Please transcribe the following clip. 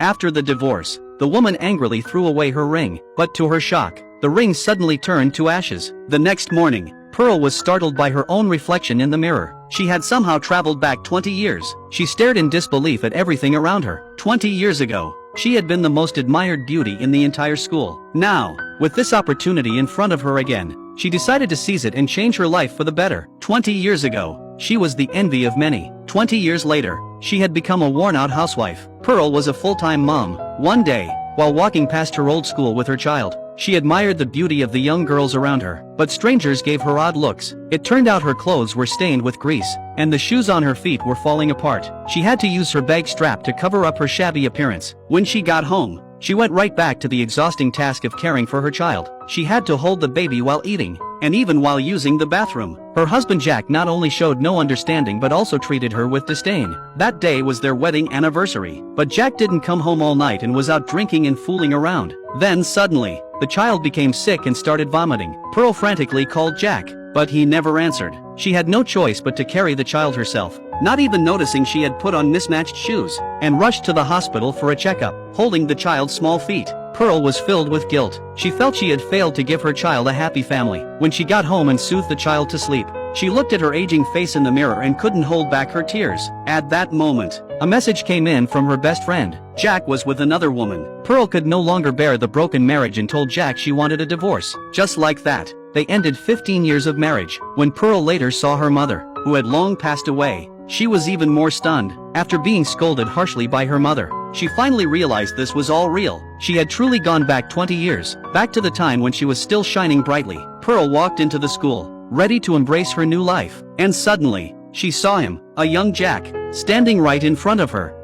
After the divorce, the woman angrily threw away her ring, but to her shock, the ring suddenly turned to ashes. The next morning, Pearl was startled by her own reflection in the mirror. She had somehow traveled back 20 years. She stared in disbelief at everything around her. 20 years ago, she had been the most admired beauty in the entire school. Now, with this opportunity in front of her again, she decided to seize it and change her life for the better. 20 years ago, she was the envy of many. 20 years later, she had become a worn-out housewife. Pearl was a full-time mom. One day, while walking past her old school with her child, she admired the beauty of the young girls around her, but strangers gave her odd looks. It turned out her clothes were stained with grease, and the shoes on her feet were falling apart. She had to use her bag strap to cover up her shabby appearance. When she got home, she went right back to the exhausting task of caring for her child. She had to hold the baby while eating, and even while using the bathroom. Her husband Jack not only showed no understanding but also treated her with disdain. That day was their wedding anniversary, but Jack didn't come home all night and was out drinking and fooling around. Then suddenly, the child became sick and started vomiting. Pearl frantically called Jack, but he never answered. She had no choice but to carry the child herself, not even noticing she had put on mismatched shoes, and rushed to the hospital for a checkup. Holding the child's small feet, Pearl was filled with guilt. She felt she had failed to give her child a happy family. When she got home and soothed the child to sleep, she looked at her aging face in the mirror and couldn't hold back her tears. At that moment, a message came in from her best friend. Jack was with another woman. Pearl could no longer bear the broken marriage and told Jack she wanted a divorce. Just like that, they ended 15 years of marriage. When Pearl later saw her mother, who had long passed away, she was even more stunned. After being scolded harshly by her mother, she finally realized this was all real. She had truly gone back 20 years, back to the time when she was still shining brightly. Pearl walked into the school, ready to embrace her new life. And suddenly, she saw him, a young Jack, standing right in front of her.